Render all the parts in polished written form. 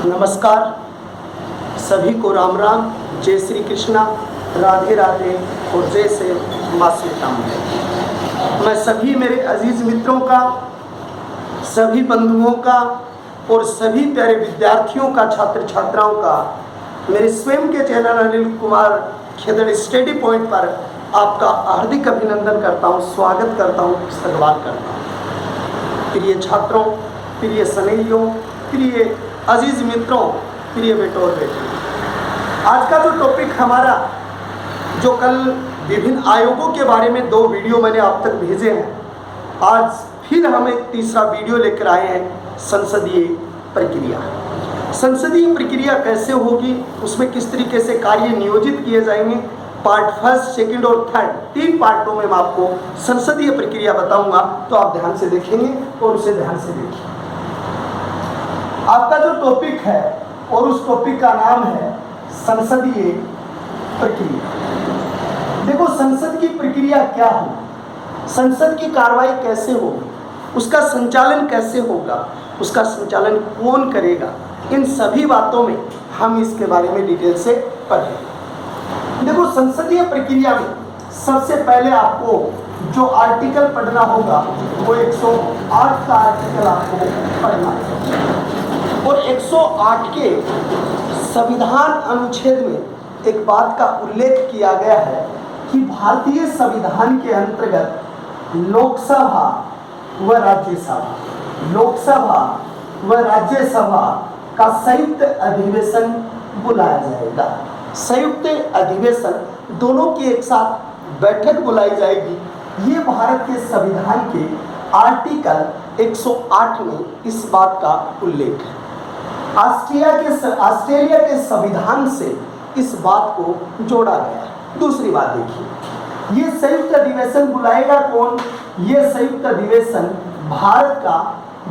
नमस्कार, सभी को राम राम, जय श्री कृष्णा, राधे राधे और जय से माँ सीतामढ़ी। मैं सभी मेरे अजीज मित्रों का, सभी बंधुओं का और सभी प्यारे विद्यार्थियों का, छात्र छात्राओं का मेरे स्वयं के channel Anil Kumar Khedar study point पर आपका हार्दिक अभिनंदन करता हूँ, स्वागत करता हूँ, इस्तकबाल करता हूँ। प्रिय छात्रों, प्रिय स्नेहियों, प्रिय अजीज मित्रों, प्रिय बेटों और बेटियों, आज का जो टॉपिक हमारा, जो कल विभिन्न आयोगों के बारे में 2 वीडियो मैंने आप तक भेजे हैं, आज फिर हम एक तीसरा वीडियो लेकर आए हैं। संसदीय प्रक्रिया, संसदीय प्रक्रिया कैसे होगी, उसमें किस तरीके से कार्य नियोजित किए जाएंगे, पार्ट फर्स्ट, सेकंड और थर्ड 3 पार्टों में मैं आपको संसदीय प्रक्रिया बताऊंगा। तो आप ध्यान से देखेंगे और उसे ध्यान से देखिए। आपका जो टॉपिक है और उस टॉपिक का नाम है संसदीय प्रक्रिया। देखो, संसद की प्रक्रिया क्या होगी, संसद की कार्रवाई कैसे होगी, उसका संचालन कैसे होगा, उसका संचालन कौन करेगा, इन सभी बातों में हम इसके बारे में डिटेल से पढ़ेंगे। देखो, संसदीय प्रक्रिया में सबसे पहले आपको जो आर्टिकल पढ़ना होगा वो 108 का आर्टिकल आपको पढ़ना है। और 108 के संविधान अनुच्छेद में एक बात का उल्लेख किया गया है कि भारतीय संविधान के अंतर्गत लोकसभा व राज्यसभा, लोकसभा व राज्यसभा का संयुक्त अधिवेशन बुलाया जाएगा। संयुक्त अधिवेशन, दोनों की एक साथ बैठक बुलाई जाएगी। ये भारत के संविधान के आर्टिकल 108 में इस बात का उल्लेख है। ऑस्ट्रेलिया के संविधान से इस बात को जोड़ा गया है। दूसरी बात देखिए, ये संयुक्त अधिवेशन बुलाएगा कौन? ये संयुक्त अधिवेशन भारत का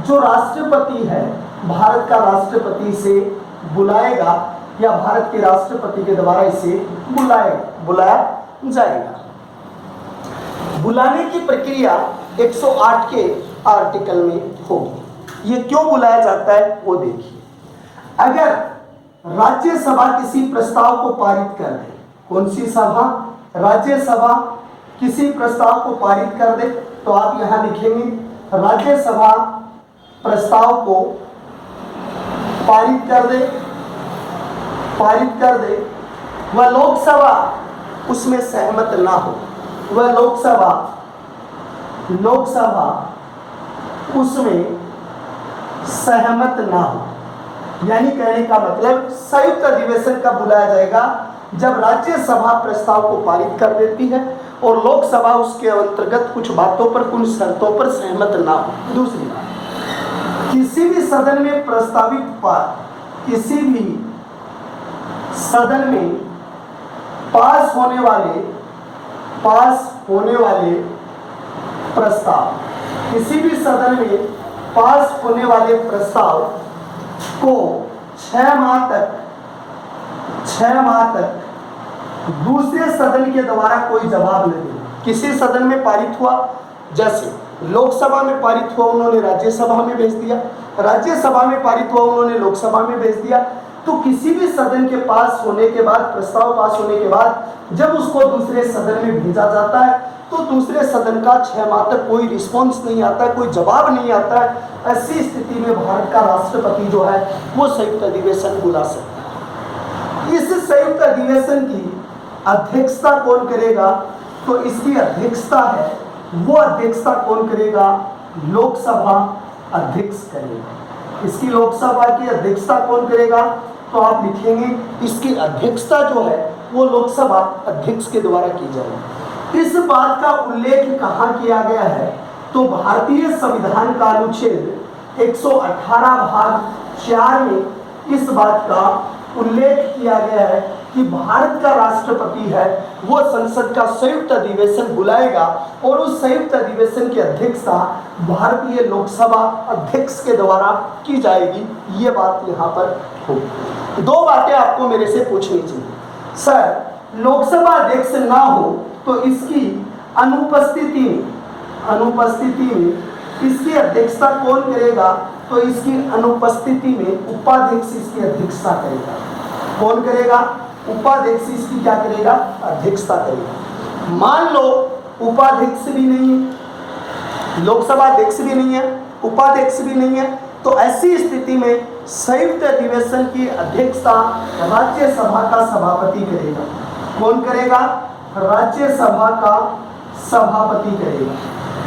जो राष्ट्रपति है, भारत का राष्ट्रपति से बुलाएगा या भारत के राष्ट्रपति के द्वारा इसे बुलाया जाएगा। बुलाने की प्रक्रिया 108 के आर्टिकल में होगी। ये क्यों बुलाया जाता है वो देखिए। अगर राज्यसभा किसी प्रस्ताव को पारित कर दे, कौन सी सभा? राज्यसभा किसी प्रस्ताव को पारित कर दे, तो आप यहां लिखेंगे राज्यसभा प्रस्ताव को पारित कर दे, वह लोकसभा उसमें सहमत ना हो, वह लोकसभा उसमें सहमत ना हो। यानी कहने का मतलब, संयुक्त अधिवेशन कब बुलाया जाएगा? जब राज्यसभा प्रस्ताव को पारित कर देती है और लोकसभा उसके अंतर्गत कुछ बातों पर, कुछ शर्तों पर सहमत ना हो। दूसरी बात, किसी भी सदन में प्रस्तावित किसी भी सदन में पास होने वाले प्रस्ताव, किसी भी सदन में पास होने वाले प्रस्ताव को 6 माह तक दूसरे सदन के द्वारा कोई जवाब नहीं देना। किसी सदन में पारित हुआ, जैसे लोकसभा में पारित हुआ, उन्होंने राज्यसभा में भेज दिया, राज्यसभा में पारित हुआ, उन्होंने लोकसभा में भेज दिया, तो किसी भी सदन के पास होने के बाद, प्रस्ताव पास होने के बाद जब उसको दूसरे सदन में भेजा जाता है तो दूसरे सदन का 6 माह तक कोई रिस्पॉन्स नहीं आता है, कोई जवाब नहीं आता है। ऐसी स्थिति में भारत का राष्ट्रपति जो है वो संयुक्त अधिवेशन बुला सकता है। इस संयुक्त अधिवेशन की अध्यक्षता कौन करेगा? तो इसकी अध्यक्षता है, वो अध्यक्षता कौन करेगा? लोकसभा अध्यक्ष करेगा। इसकी लोकसभा की अध्यक्षता कौन करेगा? तो आप लिखेंगे इसकी अध्यक्षता जो है वो लोकसभा अध्यक्ष के द्वारा की जाएगी। इस बात का उल्लेख कहाँ किया गया है? तो भारतीय संविधान का अनुच्छेद 118 भाग 4 में इस बात का उल्लेख किया गया है कि भारत का राष्ट्रपति है वो संसद का संयुक्त अधिवेशन बुलाएगा और उस संयुक्त अधिवेशन की अध्यक्षता भारतीय लोकसभा अध्यक्ष के द्वारा की जाएगी। ये बात यहाँ पर होगी। 2 बातें आपको मेरे से पूछनी चाहिए। सर, लोकसभा अध्यक्ष ना हो तो इसकी अनुपस्थिति में इसकी अध्यक्षता कौन करेगा? तो इसकी अनुपस्थिति में उपाध्यक्ष इसकी अध्यक्षता करेगा। कौन करेगा? उपाध्यक्ष इसकी क्या करेगा? अध्यक्षता करेगा। मान लो उपाध्यक्ष भी नहीं है, लोकसभा अध्यक्ष भी नहीं है, उपाध्यक्ष भी नहीं है, तो ऐसी स्थिति में संयुक्त अधिवेशन की अध्यक्षता राज्यसभा का सभापति करेगा। कौन करेगा? राज्यसभा का सभापति करेगा।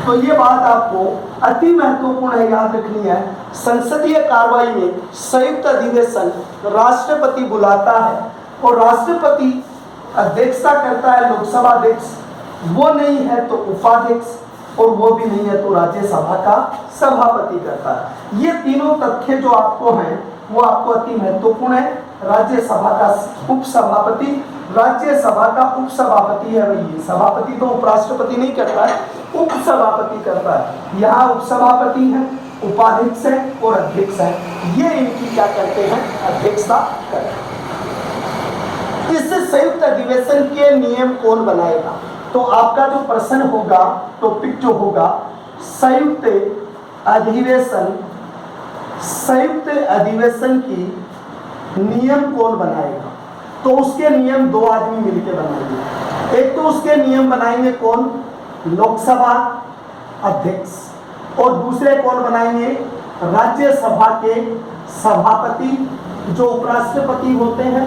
तो ये बात आपको अति महत्वपूर्ण है, याद रखनी है। संसदीय कार्रवाई में संयुक्त अधिवेशन राष्ट्रपति बुलाता है और राष्ट्रपति अध्यक्षता करता है लोकसभा अध्यक्ष, वो नहीं है तो उपाध्यक्ष, और वो भी नहीं है तो राज्यसभा का सभापति करता है। ये तीनों तथ्य जो आपको हैं वो आपको अति महत्वपूर्ण है। राज्यसभा का उपसभापति, राज्यसभा का उपसभापति है वही, सभापति तो उपराष्ट्रपति नहीं करता है, उपसभापति करता है। यहाँ उपसभापति है, उपाध्यक्ष है और अध्यक्ष है, ये इनकी क्या करते हैं? अध्यक्षता करते हैं। इस संयुक्त अधिवेशन के नियम कौन बनाएगा? तो आपका जो प्रश्न होगा, टॉपिक जो होगा, संयुक्त अधिवेशन की नियम कौन बनाएगा? तो उसके नियम दो आदमी मिलकर बनाएंगे। एक तो उसके नियम बनाएंगे कौन? लोकसभा अध्यक्ष, और दूसरे कौन बनाएंगे? राज्यसभा के सभापति जो उपराष्ट्रपति होते हैं।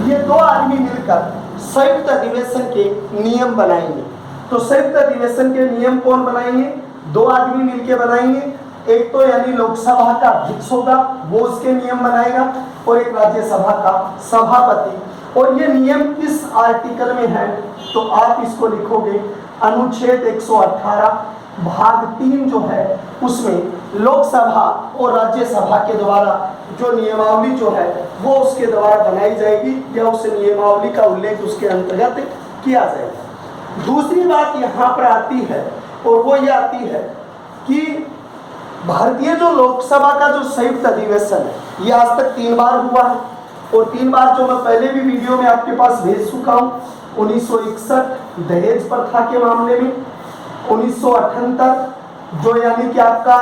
ये दो आदमी मिलकर संयुक्त अधिवेशन के नियम बनाएंगे। तो संयुक्त अधिवेशन के नियम कौन बनाएंगे? दो आदमी मिलकर बनाएंगे। एक तो यानी लोकसभा का अध्यक्ष होगा, वो उसके नियम बनाएगा, और एक राज्यसभा का सभापति। और ये नियम किस आर्टिकल में है? तो आप इसको लिखोगे अनुच्छेद 118 भाग 3 जो है उसमें लोकसभा और राज्यसभा के द्वारा जो नियमावली जो है वो उसके द्वारा बनाई जाएगी, या उस नियमावली का उल्लेख उसके अंतर्गत किया जाएगा। दूसरी बात यहाँ पर आती है, और वो ये आती है कि भारतीय जो लोकसभा का जो संयुक्त अधिवेशन है ये आज तक 3 बार हुआ है, और 3 बार जो मैं पहले भी वीडियो में आपके पास भेज चुका हूँ। 1961 दहेज प्रथा के मामले में, 1978 जो यानी कि आपका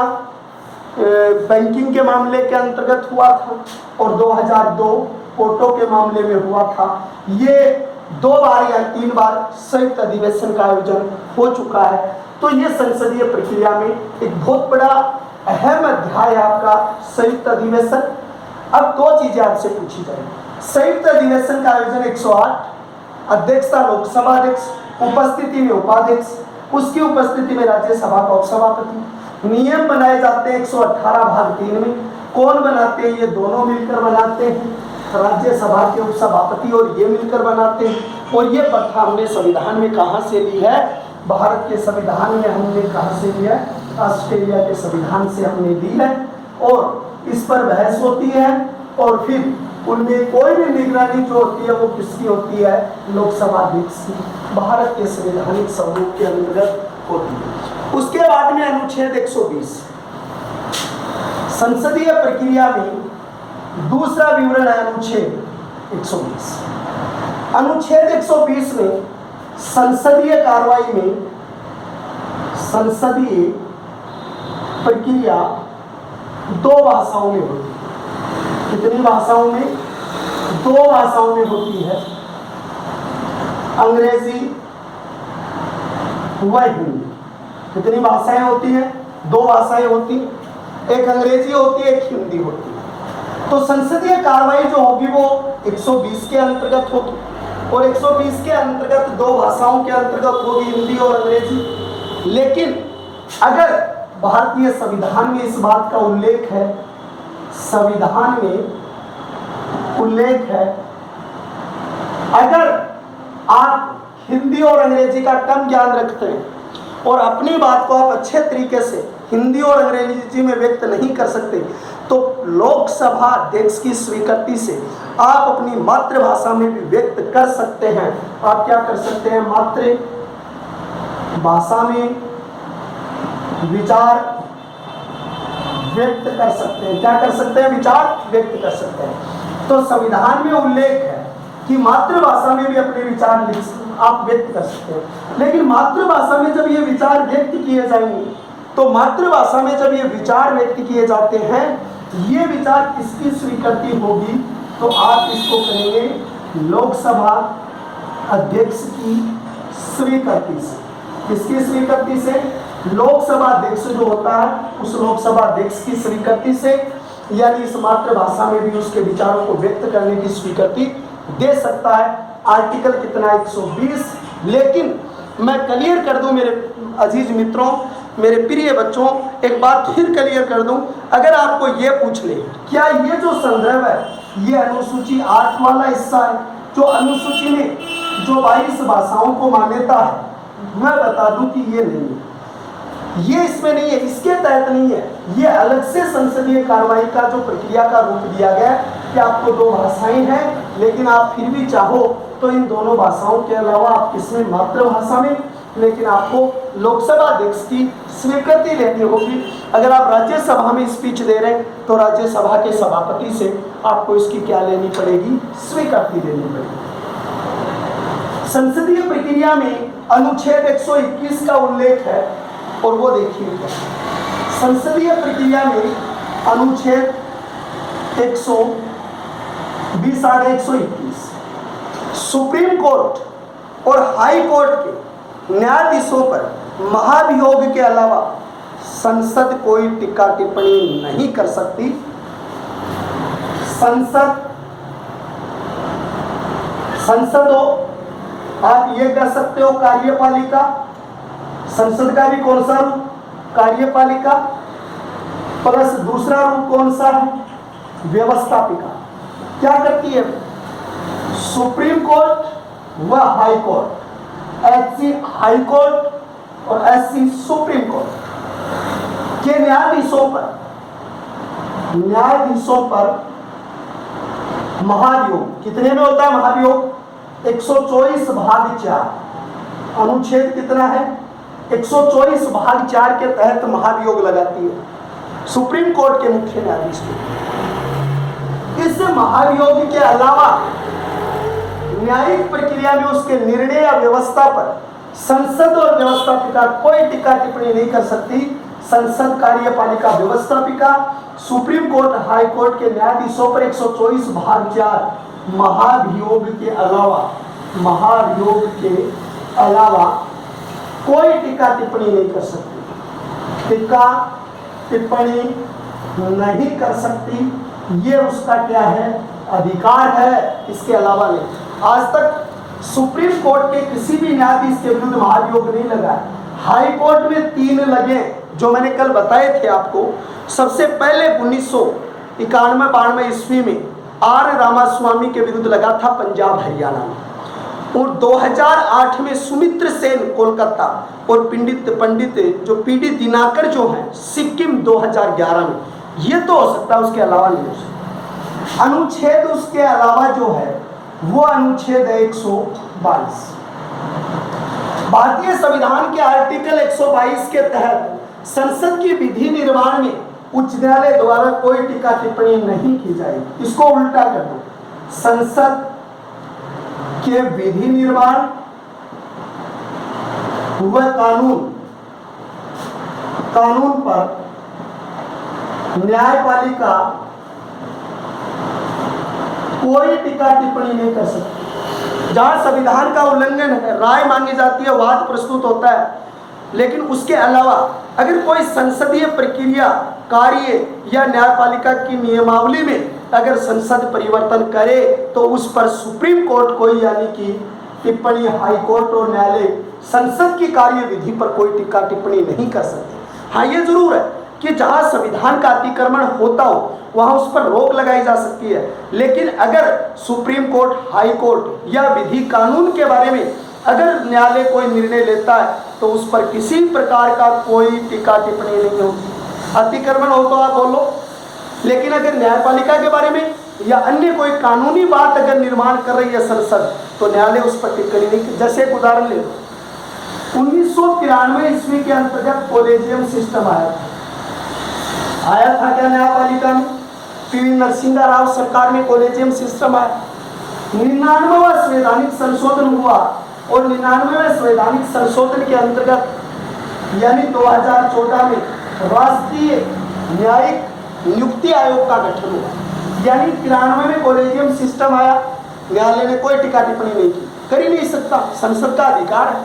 बैंकिंग के मामले के अंतर्गत हुआ था, और 2002 कोर्टों के मामले में हुआ था। ये 2 बार या 3 बार संयुक्त अधिवेशन का आयोजन हो चुका है। तो ये संसदीय प्रक्रिया में एक बहुत बड़ा अहम अध्याय आपका संयुक्त अधिवेशन। अब 2 चीजें आपसे पूछी जाएंगी। संयुक्त अधिवेशन का आयोजन 108, अध्यक्षता लोकसभा अध्यक्ष, उपस्थिति में उपाध्यक्ष, उसकी उपस्थिति में राज्यसभा का उपसभापति। नियम बनाए जाते हैं 118 भाग 3 में। कौन बनाते हैं? ये दोनों मिलकर बनाते हैं, राज्यसभा के उपसभापति और ये मिलकर बनाते हैं। और ये प्रथा हमने संविधान में कहाँ से ली है? भारत के संविधान में हमने कहाँ से लिया है? ऑस्ट्रेलिया के संविधान से हमने ली है, और इस पर बहस होती है, और फिर उनमें कोई भी निगरानी जो होती है वो किसकी होती है? लोकसभा अध्यक्ष की, भारत के संवैधानिक स्वरूप के अंतर्गत होती है। उसके बाद में अनुच्छेद 120 संसदीय प्रक्रिया में दूसरा विवरण है अनुच्छेद 120। अनुच्छेद 120 में संसदीय कार्रवाई में संसदीय प्रक्रिया 2 भाषाओं में होती है। कितनी भाषाओं में? 2 भाषाओं में होती है, अंग्रेजी व हिंदी। कितनी भाषाएं होती हैं? 2 भाषाएं होती हैं, एक अंग्रेजी होती है, एक हिंदी होती है। तो संसदीय कार्रवाई जो होगी वो 120 के अंतर्गत होगी, और 120 के अंतर्गत 2 भाषाओं के अंतर्गत होगी, हिंदी और अंग्रेजी। लेकिन अगर भारतीय संविधान में इस बात का उल्लेख है, संविधान में उल्लेख है, अगर आप हिंदी और अंग्रेजी का कम ज्ञान रखते हैं और अपनी बात को आप अच्छे तरीके से हिंदी और अंग्रेजी में व्यक्त नहीं कर सकते, तो लोकसभा अध्यक्ष की स्वीकृति से आप अपनी मातृभाषा में भी व्यक्त कर सकते हैं। आप क्या कर सकते हैं? मातृभाषा में विचार व्यक्त कर सकते हैं। क्या कर सकते हैं? विचार व्यक्त कर सकते हैं। तो संविधान में उल्लेख है कि मातृभाषा में भी अपने विचार आप व्यक्त कर सकते हैं। लेकिन मातृभाषा में जब ये विचार व्यक्त किए जाएंगे तो मातृभाषा में जब ये विचार व्यक्त किए जाते हैं, ये विचार किसकी स्वीकृति होगी, तो आप इसको कहेंगे लोकसभा अध्यक्ष की स्वीकृति से। किसकी स्वीकृति से? लोकसभा अध्यक्ष जो होता है उस लोकसभा अध्यक्ष की स्वीकृति से, यानी इस मातृभाषा में भी उसके विचारों को व्यक्त करने की स्वीकृति दे सकता है। आर्टिकल कितना? 120। लेकिन मैं क्लियर कर दूं मेरे अजीज मित्रों, मेरे प्रिय बच्चों, एक बात फिर क्लियर कर दूं, अगर आपको ये पूछ ले क्या ये जो संदर्भ है ये अनुसूची 8 वाला हिस्सा है, जो अनुसूची में जो 22 भाषाओं को मान्यता है, मैं बता दूं कि ये नहीं है, ये इसमें नहीं है, इसके तहत नहीं है। ये अलग से संसदीय कार्रवाई का जो प्रक्रिया का रूप दिया गया कि आपको 2 भाषाएं हैं, लेकिन आप फिर भी चाहो तो इन दोनों भाषाओं के अलावा आप किसमें? मातृभाषा में, लेकिन आपको लोकसभा अध्यक्ष की स्वीकृति लेनी होगी। अगर आप राज्यसभा में स्पीच दे रहे हैं तो राज्यसभा के सभापति से आपको इसकी क्या लेनी पड़ेगी? स्वीकृति लेनी पड़ेगी। संसदीय प्रक्रिया में अनुच्छेद 121 का उल्लेख है, और वो देखिए क्या संसदीय प्रक्रिया में अनुच्छेद 120 आगे 121 सुप्रीम कोर्ट और हाई कोर्ट के न्यायाधीशों पर महाभियोग के अलावा संसद कोई टीका टिप्पणी नहीं कर सकती। संसद हो, आप ये कह सकते हो कार्यपालिका, संसद का भी कौन सा रूप? कार्यपालिका, प्लस दूसरा रूप कौन सा है? व्यवस्थापिका। क्या करती है? सुप्रीम कोर्ट व high court, HC high court और एससी सुप्रीम कोर्ट के न्यायाधीशों पर महाभियोग कितने में होता है? महाभियोग 124 भाग 4, अनुच्छेद कितना है? 124 भाग 4 के तहत महाभियोग लगाती है सुप्रीम कोर्ट के मुख्य न्यायाधीश को। इस महाभियोग के अलावा न्यायिक प्रक्रिया में उसके निर्णय या व्यवस्था पर संसद और व्यवस्थापिका कोई टीका टिप्पणी नहीं कर सकती। संसद, कार्यपालिका, व्यवस्थापिका, सुप्रीम कोर्ट, हाई कोर्ट के न्यायाधीशों पर 124 भाग 4 महाभियोग के अलावा कोई टीका टिप्पणी नहीं कर सकती। टीका टिप्पणी नहीं कर सकती, ये उसका क्या है? अधिकार है, इसके अलावा नहीं। आज तक सुप्रीम कोर्ट के किसी भी न्यायाधीश के विरुद्ध महाभियोग नहीं लगा है। हाई कोर्ट में 3 लगे, जो मैंने कल बताए थे आपको। सबसे पहले 1991-92 ईस्वी में आर रामास्वामी के विरुद्ध लगा था पंजाब हरियाणा में, और 2008 में सुमित्र सेन कोलकाता और पंडित जो पीडी दिनाकर जो हैं सिक्किम 2011 में। ये तो हो सकता है, उसके अलावा नहीं हो सकता। अनुच्छेद उसके अलावा जो है वो अनुच्छेद है 122। भारतीय संविधान के आर्टिकल 122 के तहत संसद की विधि निर्माण में उच्च न्यायालय द्वारा कोई टीका टिप्पणी नहीं की जाएगी। इसको उल्टा कर दो, संसद के विधि निर्माण व कानून पर न्यायपालिका कोई टीका टिप्पणी नहीं कर सकती। जहां संविधान का उल्लंघन है, राय मांगी जाती है, वाद प्रस्तुत होता है, लेकिन उसके अलावा अगर कोई संसदीय प्रक्रिया, कार्य या न्यायपालिका की नियमावली में अगर संसद परिवर्तन करे तो उस पर सुप्रीम कोर्ट कोई यानी कि टिप्पणी, हाई कोर्ट और न्यायालय संसद की कार्य विधि पर कोई टीका टिप्पणी नहीं कर सकते। हाँ, ये जरूर है कि जहां संविधान का अतिक्रमण होता हो वहां उस पर रोक लगाई जा सकती है, लेकिन अगर सुप्रीम कोर्ट, हाई कोर्ट या विधि कानून के बारे में अगर न्यायालय कोई निर्णय लेता है तो उस पर किसी प्रकार का कोई टीका टिप्पणी नहीं होगी। अतिक्रमण हो तो आप बोलो, लेकिन अगर न्यायपालिका के बारे में या अन्य कोई कानूनी बात अगर निर्माण कर रही है संसद तो न्यायालय उस पर टिप्पणी नहीं। जैसे एक उदाहरण ले लो, 1993 ईस्वी के अंतर्गत कॉलेजियम सिस्टम आया था क्या न्यायपालिका में? पीवी नरसिंह राव सरकार में कॉलेजियम सिस्टम आया। 99वां संवैधानिक संशोधन हुआ और 99वें संवैधानिक संशोधन के अंतर्गत यानी 2014 में राष्ट्रीय न्यायिक नियुक्ति आयोग का गठन हुआ। यानी 93 में कॉलेजियम सिस्टम आया, न्यायालय ने कोई टिक्का टिप्पणी नहीं की, कर ही नहीं सकता, संसद का अधिकार है।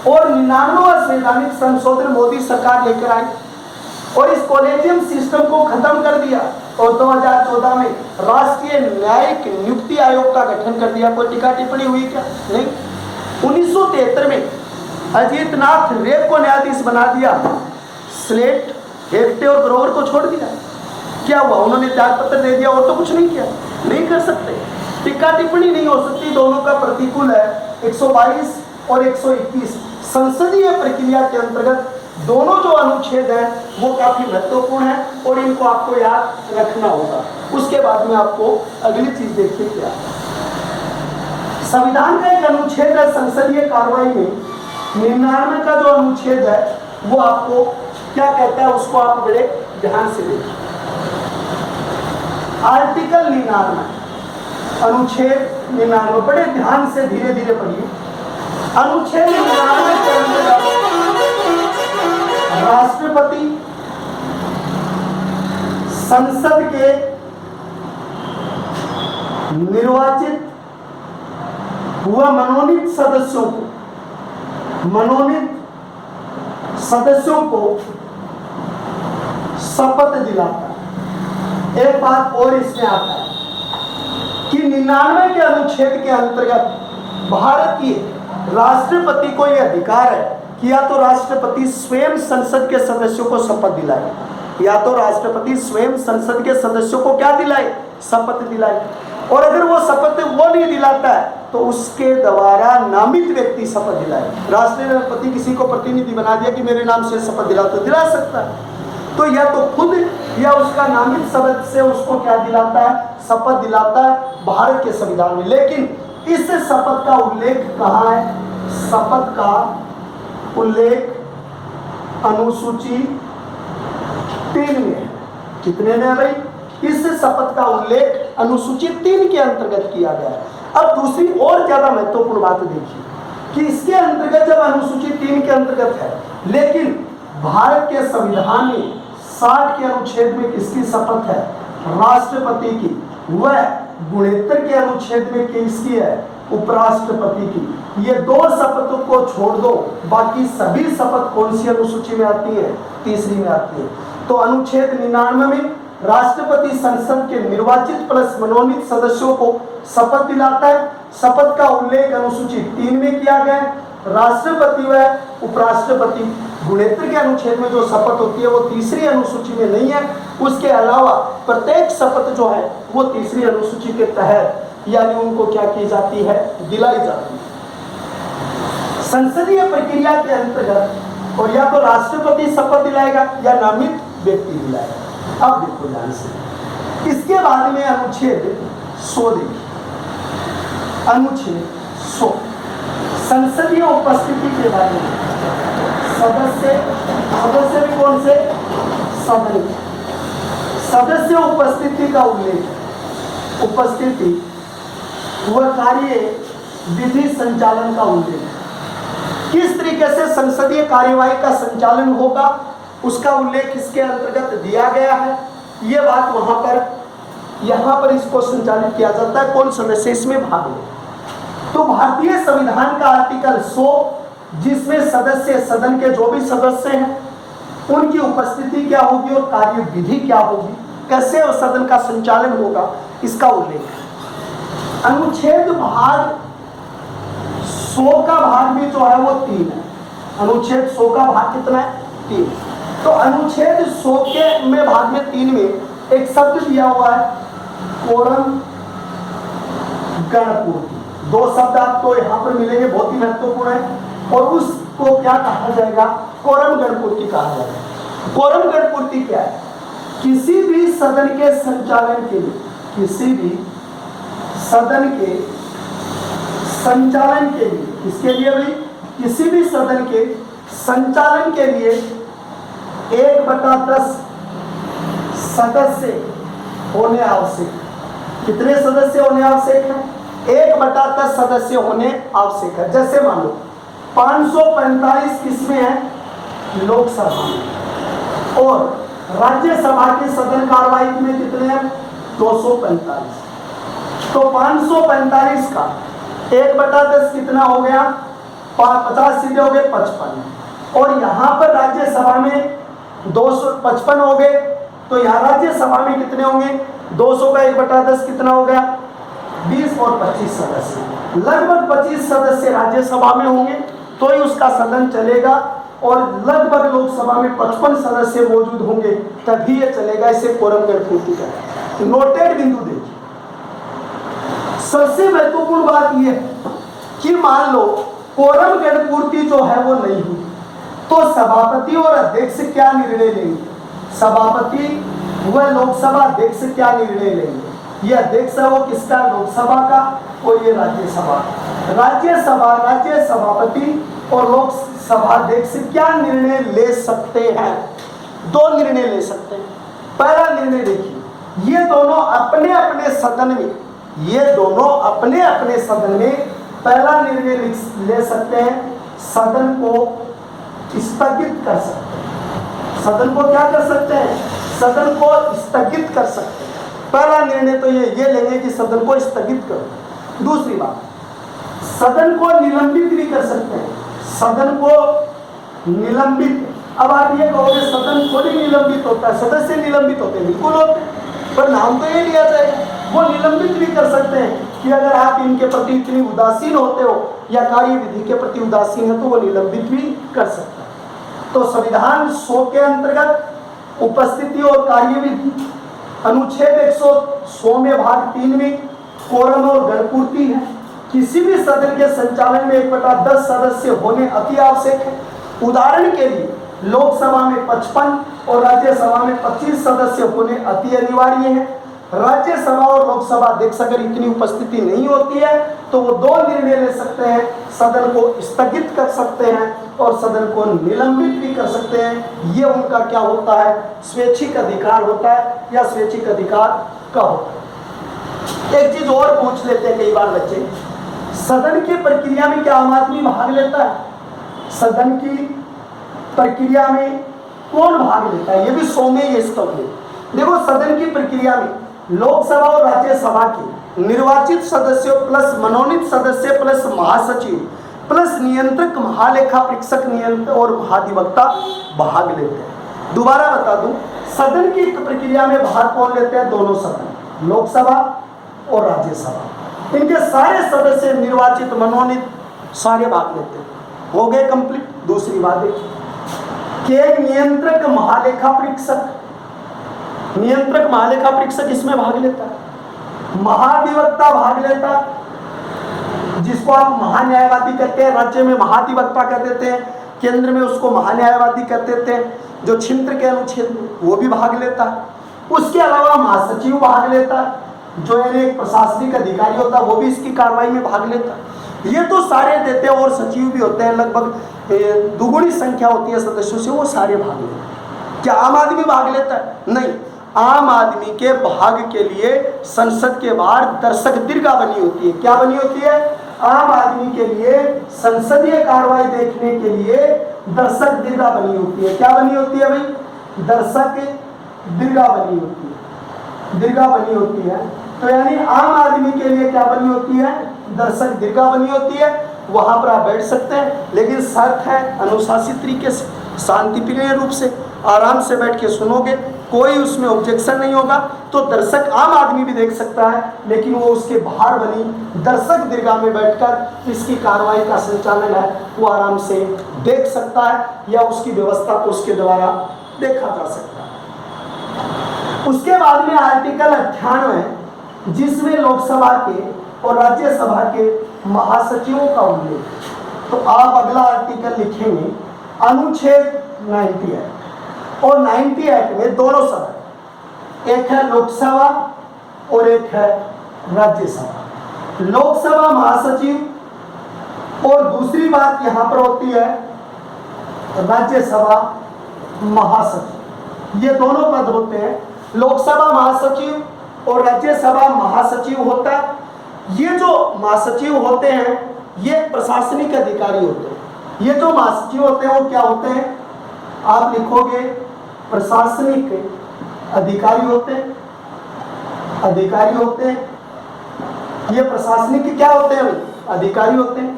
और 99वां संवैधानिक संशोधन मोदी सरकार लेकर आई और इस कॉलेजियम सिस्टम को खत्म कर दिया और 2014 में राष्ट्रीय न्यायिक नियुक्ति आयोग का गठन कर दिया। कोई टिक्का टिप्पणी हुई क्या? नहीं। 1973 में अजीत नाथ रे को न्यायाधीश बना दिया, स्लेट, हेगड़े और ग्रोवर को छोड़ दिया। क्या हुआ? उन्होंने त्याग पत्र दे दिया और तो कुछ नहीं किया। नहीं कर सकते, टिक्का टिप्पणी नहीं हो सकती, दोनों का प्रतिकूल है। 122 और 121 संसदीय प्रक्रिया के अंतर्गत दोनों जो अनुच्छेद हैं वो काफी महत्वपूर्ण है और इनको आपको याद रखना होगा। उसके बाद में आपको अगली चीज देखिए क्या संविधान का एक अनुच्छेद है संसदीय कार्रवाई में 99 का जो अनुच्छेद है वो आपको क्या कहता है, उसको आप बड़े ध्यान से देखिए। आर्टिकल 99, अनुच्छेद 99, बड़े ध्यान से धीरे धीरे पढ़िए। अनुच्छेद 99 के अंतर्गत राष्ट्रपति संसद के निर्वाचित हुआ मनोनीत सदस्यों को शपथ दिलाता है। एक बात और इसमें आता है कि 99 के अनुच्छेद के अंतर्गत भारतीय राष्ट्रपति को यह अधिकार है कि या तो राष्ट्रपति स्वयं संसद के सदस्यों को शपथ दिलाए, या तो राष्ट्रपति स्वयं संसद के सदस्यों को क्या दिलाए, शपथ दिलाए। और अगर वो शपथ वो नहीं दिलाता है तो उसके द्वारा नामित व्यक्ति शपथ दिलाए। राष्ट्रपति किसी को प्रतिनिधि बना दिया कि मेरे नाम से शपथ दिला, तो दिला सकता है। तो या तो खुद या उसका नामित सदस्य उसको क्या दिलाता है, शपथ दिलाता है भारत के संविधान में। लेकिन इस शपथ का उल्लेख कहाँ है? शपथ का उल्लेख अनुसूची 3 में है। कितने में है भाई? इस शपथ का उल्लेख अनुसूची 3 के अंतर्गत किया गया है। अब दूसरी और ज्यादा महत्वपूर्ण बात देखिए कि इसके अंतर्गत जब अनुसूची 3 के अंतर्गत है, लेकिन भारत के संविधान में 60 के अनुच्छेद में किसकी शपथ है? राष्ट्रपति की। वह 69 के अनुच्छेद में किसकी है? उपराष्ट्रपति की। ये 2 शपथों को छोड़ दो, बाकी सभी शपथ कौन सी अनुसूची में आती है? तीसरी में आती है। तो अनुच्छेद 99 में राष्ट्रपति संसद के निर्वाचित प्लस मनोनीत सदस्यों को शपथ दिलाता है। शपथ का उल्लेख अनुसूची 3 में किया गया। राष्ट्रपति व उपराष्ट्रपति 69 के अनुच्छेद में जो शपथ होती है वो तीसरी अनुसूची में नहीं है। उसके अलावा प्रत्येक शपथ जो है वो तीसरी अनुसूची के तहत यानी उनको क्या की जाती है? दिलाई जाती है। संसदीय प्रक्रिया के अंतर्गत और या तो राष्ट्रपति शपथ दिलाएगा या नामित व्यक्ति दिलाएगा। अब देखो ध्यान से, इसके बाद में अनुच्छेद 100 देखिए। अनुच्छेद 100 संसदीय उपस्थिति के बारे में। सदस्य भी कौन से? सदन। सदस्य उपस्थिति का उल्लेख। उपस्थिति वह कार्य विधि संचालन का उल्लेख। किस तरीके से संसदीय कार्यवाही का संचालन होगा उसका उल्लेख इसके अंतर्गत दिया गया है। ये बात यहाँ पर इसको संचालित किया जाता है। कौन सदस्य इसमें भाग ले? तो भारतीय संविधान का आर्टिकल 100 जिसमें सदस्य सदन के जो भी सदस्य हैं उनकी उपस्थिति क्या होगी और कार्य विधि क्या होगी, कैसे उस सदन का संचालन होगा, इसका उल्लेख है। अनुच्छेद भाग 100 का भाग भी जो है वो 3 है। अनुच्छेद 100 का भाग कितना है? 3। तो अनुच्छेद 100 के में भाग में 3 में एक शब्द दिया हुआ है कोरम गणपूर्ति। 2 शब्द आपको यहाँ पर मिलेंगे, बहुत ही महत्वपूर्ण है। और उसको क्या कहा जाएगा? कोरम गणपूर्ति कहा जाएगा। कोरम गणपूर्ति क्या है? किसी भी सदन के संचालन के लिए, किसी भी सदन के संचालन के लिए, किसके लिए भी? किसी भी सदन के संचालन के लिए 1/10 सदस्य होने आवश्यक। कितने सदस्य होने आवश्यक है? 1/10 सदस्य होने आवश्यक है। जैसे मान लो 545 किसमें है? लोकसभा में, और राज्यसभा की सदन कार्रवाई में कितने हैं? 245। तो 545 का 1/10 कितना हो गया? 50 सीटें हो गए 55, और यहाँ पर राज्यसभा में 255 हो गए, तो यहाँ राज्यसभा में कितने होंगे? 200 का 1/10 कितना हो गया? 20 और 25 सदस्य, लगभग 25 सदस्य राज्यसभा में होंगे तो ही उसका सदन चलेगा, और लगभग लोकसभा में 55 सदस्य मौजूद होंगे तभी ये चलेगा। इसे कोरम गण पूर्ति का नोटेड बिंदु देखिए। सबसे महत्वपूर्ण बात यह है कि मान लो कोरम गण पूर्ति जो है वो नहीं हुई, तो सभापति और अध्यक्ष क्या निर्णय लेंगे? सभापति व लोकसभा अध्यक्ष क्या निर्णय लेंगे? ये अध्यक्ष है वो किसका? लोकसभा का, और ये राज्यसभा। राज्यसभा, राज्य सभापति और लोकसभा अध्यक्ष क्या निर्णय ले सकते हैं? 2 निर्णय ले सकते हैं। पहला निर्णय देखिए, ये दोनों अपने अपने सदन में, ये दोनों अपने अपने सदन में पहला निर्णय ले सकते हैं, सदन को स्थगित कर सकते हैं। सदन को क्या कर सकते हैं? सदन को स्थगित कर सकते हैं। पहला निर्णय तो ये लेंगे कि सदन को स्थगित करो। दूसरी बात, सदन को निलंबित भी कर सकते हैं। सदन को निलंबित, अब आप ये कहोगे सदन थोड़ी निलंबित होता है, सदस्य निलंबित होते हैं, बिल्कुल होते हैं, पर नाम तो ये लिया जाएगा। वो निलंबित भी कर सकते हैं कि अगर आप इनके प्रति इतनी उदासीन होते हो या कार्य विधि के प्रति उदासीन है तो वो निलंबित भी कर सकता है। तो संविधान 100 के अंतर्गत उपस्थिति और कार्यविधि, अनुच्छेद 100 में भाग 3 में कोरम और गणपूर्ति है। किसी भी सदन के संचालन में 1/10 सदस्य होने अति आवश्यक है। उदाहरण के लिए लोकसभा में 55 और राज्यसभा में 25 सदस्य होने अति अनिवार्य है। राज्यसभा और लोकसभा अध्यक्ष अगर इतनी उपस्थिति नहीं होती है तो वो 2 निर्णय ले सकते हैं, सदन को स्थगित कर सकते हैं और सदन को निलंबित भी कर सकते हैं। ये उनका क्या होता है? स्वैच्छिक अधिकार होता है या स्वैच्छिक अधिकार का होता है। एक चीज और पूछ लेते हैं कई बार बच्चे, सदन की प्रक्रिया में क्या आम आदमी भाग लेता है? सदन की प्रक्रिया में कौन भाग लेता है? ये भी 100 में ये स्तंभ है। देखो, सदन की प्रक्रिया में लोकसभा और राज्यसभा के निर्वाचित सदस्यों प्लस मनोनीत सदस्य प्लस महासचिव प्लस नियंत्रक, महालेखा परीक्षक, नियंत्रक और महाधिवक्ता भाग लेते हैं। दोबारा बता दूं, सदन की प्रक्रिया में भाग कौन लेते हैं? दोनों सदन, लोकसभा और राज्यसभा। इनके सारे सदस्य निर्वाचित, मनोनीत, सारे भाग लेते हैं। हो गए कंप्लीट। दूसरी बात देखिए कि नियंत्रक, महालेखा परीक्षक, नियंत्रक महालेखा परीक्षक इसमें भाग लेता है। महाधिवक्ता भाग लेता है, जिसको आप महान्यायवादी कहते हैं, राज्य में महाधिवक्ता कह देते हैं, केंद्र में उसको महान्यायवादी कह देते हैं, जो छिंत्र के अनुच्छेद में, वो भी भाग लेता है। उसके अलावा महासचिव भाग लेता है, जो एक प्रशासनिक अधिकारी होता है, वो भी इसकी कार्रवाई में भाग लेता है। ये तो सारे देते हैं, और सचिव भी होते हैं, लगभग दुगुनी संख्या होती है सदस्यों से, वो सारे भाग लेते हैं। क्या आम आदमी भाग लेता है? नहीं। आम आदमी के भाग के लिए संसद के बाहर दर्शक दीर्घा बनी होती है। क्या बनी होती है? आम आदमी के लिए संसदीय कार्रवाई देखने के लिए दर्शक दीर्घा बनी होती है। क्या बनी होती है भाई? दर्शक दीर्घा बनी होती है, दीर्घा बनी होती है। तो यानी आम आदमी के लिए क्या बनी होती है? दर्शक दीर्घा बनी होती है। वहां पर आप बैठ सकते हैं, लेकिन शर्त है अनुशासित तरीके से, शांतिप्रिय रूप से, आराम से बैठ के सुनोगे, कोई उसमें ऑब्जेक्शन नहीं होगा। तो दर्शक आम आदमी भी देख सकता है, लेकिन वो उसके बाहर बनी दर्शक दीर्घा में बैठकर इसकी कार्रवाई का संचालन है वो आराम से देख सकता है, या उसकी व्यवस्था को उसके द्वारा देखा जा सकता है। उसके बाद में आर्टिकल 98, जिसमें लोकसभा के और राज्यसभा के महासचिवों का उल्लेख। तो आप अगला आर्टिकल लिखेंगे अनुच्छेद 98, और 98 में दोनों सदन, एक है लोकसभा और एक है राज्यसभा। लोकसभा महासचिव, और दूसरी बात यहां पर होती है राज्यसभा महासचिव। ये दोनों पद होते हैं, लोकसभा महासचिव और राज्यसभा महासचिव होता है। ये जो महासचिव होते हैं ये प्रशासनिक अधिकारी होते हैं। ये जो महासचिव होते हैं वो क्या होते हैं? आप लिखोगे प्रशासनिक अधिकारी होते हैं, अधिकारी होते हैं। ये प्रशासनिक क्या होते हैं? अधिकारी होते हैं।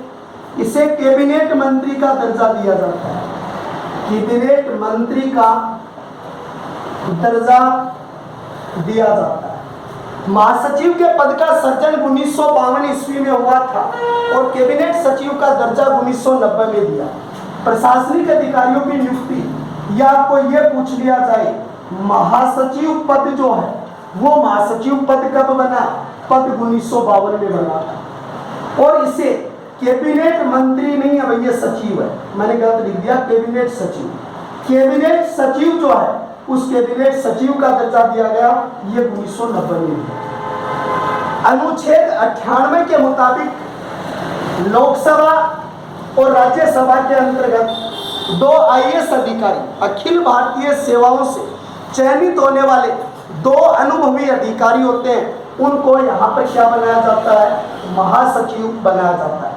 इसे कैबिनेट मंत्री का दर्जा दिया जाता है, कैबिनेट मंत्री का दर्जा दिया जाता है। महासचिव के पद का सृजन 1952 ईस्वी में हुआ था और कैबिनेट सचिव का दर्जा 1990 में दिया। प्रशासनिक अधिकारियों की नियुक्ति, या आपको यह पूछ लिया जाए महासचिव पद जो है वो महासचिव पद कब बना? पद 1952 में बना था। और इसे कैबिनेट मंत्री नहीं है भैया, सचिव है, मैंने गलत लिख दिया, कैबिनेट सचिव। कैबिनेट सचिव जो है उस कैबिनेट सचिव का दर्जा दिया गया, ये 1990 में। अनुच्छेद 98 के मुताबिक लोकसभा और राज्यसभा के अंतर्गत 2 IAS अधिकारी अखिल भारतीय सेवाओं से चयनित होने वाले 2 अनुभवी अधिकारी होते हैं। उनको यहाँ पर क्या बनाया जाता है? महासचिव बनाया जाता है।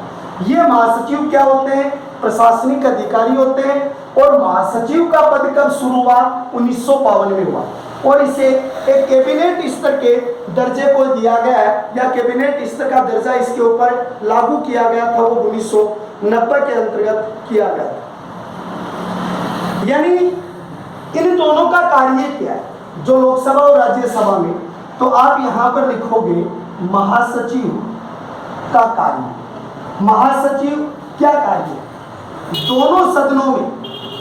ये महासचिव क्या होते हैं? प्रशासनिक अधिकारी होते हैं। और महासचिव का पद कब शुरू हुआ? 1952 में हुआ। और इसे एक कैबिनेट स्तर के दर्जे को दिया गया है, या कैबिनेट स्तर का दर्जा इसके ऊपर लागू किया गया था, वो 1990 के अंतर्गत किया गया था। यानी इन दोनों का कार्य क्या है, जो लोकसभा और राज्यसभा में? तो आप यहाँ पर लिखोगे महासचिव का कार्य। महासचिव क्या कार्य? दोनों सदनों में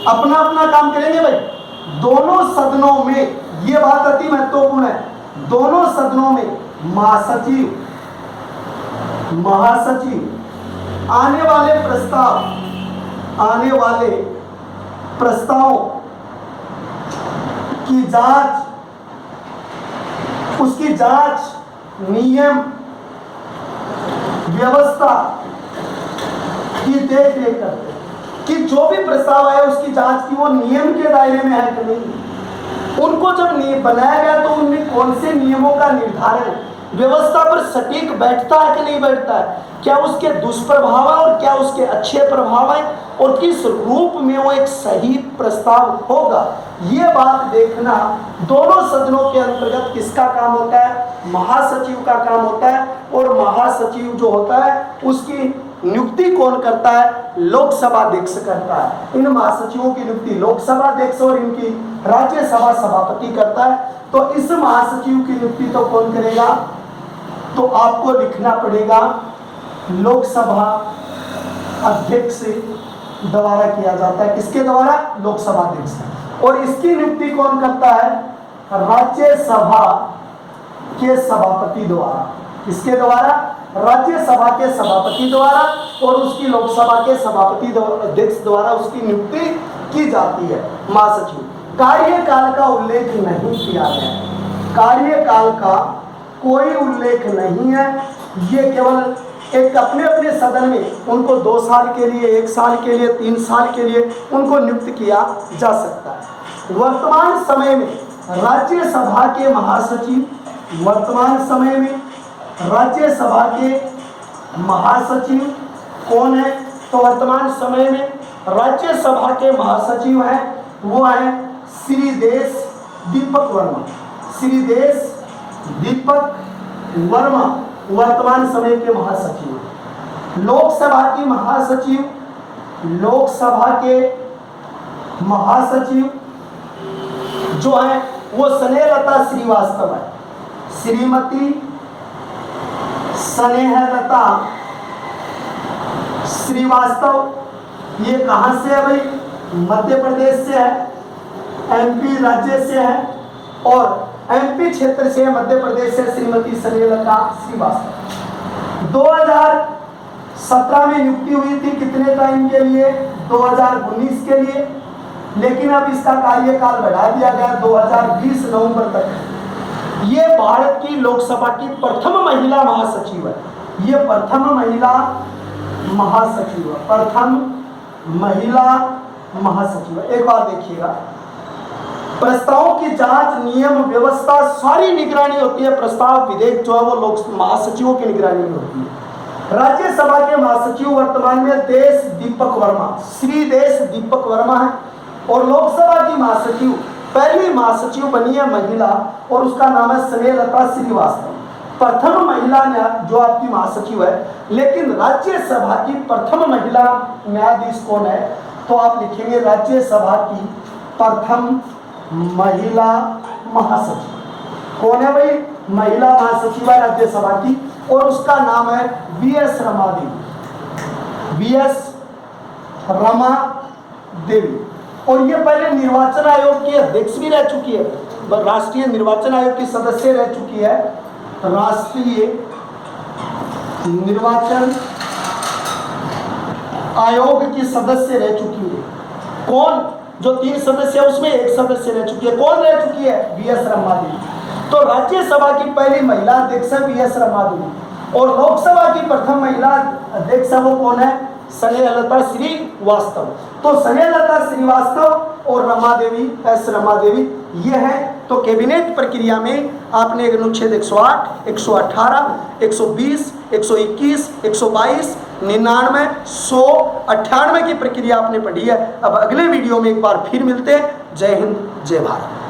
अपना अपना काम करेंगे भाई। दोनों सदनों में, ये बात अति महत्वपूर्ण है, दोनों सदनों में महासचिव आने वाले प्रस्तावों की जांच, उसकी जांच, नियम व्यवस्था की देख रेख करते हैं कि जो भी प्रस्ताव आया उसकी जांच की वो नियम के दायरे में है कि नहीं। उनको जब बनाया गया तो उनमें कौन से नियमों का निर्धारण व्यवस्था पर सटीक बैठता है कि नहीं बैठता है, क्या उसके दुष्प्रभाव है और क्या उसके अच्छे प्रभाव है, और किस रूप में वो एक सही प्रस्ताव होगा, ये बात देखना दोनों सदनों के अंतर्गत किसका काम होता है? महासचिव का काम होता है। और महासचिव जो होता है उसकी नियुक्ति कौन करता है? लोकसभा अध्यक्ष करता है। इन महासचिवों की नियुक्ति लोकसभा अध्यक्ष और इनकी राज्यसभा सभापति करता है। तो इस महासचिव की नियुक्ति तो कौन करेगा? तो आपको लिखना पड़ेगा लोकसभा अध्यक्ष द्वारा किया जाता है। किसके द्वारा? लोकसभा अध्यक्ष। और इसकी नियुक्ति कौन करता है? राज्यसभा के सभापति द्वारा। किसके द्वारा? राज्यसभा के सभापति द्वारा। और उसकी लोकसभा के सभापति अध्यक्ष द्वारा उसकी नियुक्ति की जाती है महासचिव। कार्यकाल का उल्लेख नहीं किया गया, कार्यकाल का कोई उल्लेख नहीं है। ये केवल एक अपने अपने सदन में उनको 2 साल के लिए, 1 साल के लिए, 3 साल के लिए उनको नियुक्त किया जा सकता है। वर्तमान समय में राज्यसभा के महासचिव, वर्तमान समय में राज्यसभा के महासचिव कौन है? तो वर्तमान समय में राज्यसभा के महासचिव हैं, वो हैं श्रीदेश दीपक वर्मा। श्रीदेश दीपक वर्मा वर्तमान समय के महासचिव हैं। लोकसभा की महासचिव, लोकसभा के महासचिव जो है वो स्नेहलता श्रीवास्तव है। श्रीमती स्नेहलता श्रीवास्तव ये कहाँ से है भाई? मध्य प्रदेश से है, MP राज्य से है और MP क्षेत्र से, मध्य प्रदेश से श्रीमती स्नेहलता श्रीवास्तव। 2017 में नियुक्ति हुई थी, कितने टाइम के लिए? 2019 के लिए, लेकिन अब इसका कार्यकाल बढ़ा दिया गया 2020 नवंबर तक। ये भारत की लोकसभा की प्रथम महिला महासचिव है। ये प्रथम महिला महासचिव है, प्रथम महिला महासचिव है। एक बार देखिएगा, प्रस्तावों की जांच, नियम व्यवस्था, सारी निगरानी होती है। प्रस्ताव विधेयक जो है वो लोक महासचिवों की निगरानी में होती है। राज्यसभा के महासचिव वर्तमान में देश दीपक वर्मा, श्री देश दीपक वर्मा है। और लोकसभा की महासचिव, पहली महासचिव बनी है महिला और उसका नाम है स्नेहलता श्रीवास्तव, प्रथम महिला जो आपकी महासचिव है। लेकिन राज्यसभा की प्रथम महिला न्यायाधीश कौन है? तो आप लिखेंगे राज्यसभा की प्रथम महिला महासचिव कौन है भाई? महिला महासचिव है राज्यसभा की और उसका नाम है वीएस रमा देवी, वीएस रमा देवी। और ये पहले निर्वाचन आयोग की अध्यक्ष भी रह चुकी है, राष्ट्रीय निर्वाचन आयोग की सदस्य रह चुकी है, राष्ट्रीय निर्वाचन आयोग की सदस्य रह चुकी है। कौन? जो 3 सदस्य है उसमें एक सदस्य रह चुकी है। कौन रह चुकी है? वीएस रमा देवी। तो राज्यसभा की पहली महिला अध्यक्ष है वीएस रमा देवी और लोकसभा की प्रथम महिला अध्यक्ष वो कौन है? स्नेहलता श्रीवास्तव। तो स्नेहलता श्रीवास्तव और रमा देवी, एस रमा देवी ये है। तो कैबिनेट प्रक्रिया में आपने अनुच्छेद 108, 118, 120, 121, 122, 99, 100, 98 की प्रक्रिया आपने पढ़ी है। अब अगले वीडियो में एक बार फिर मिलते हैं। जय हिंद, जय भारत।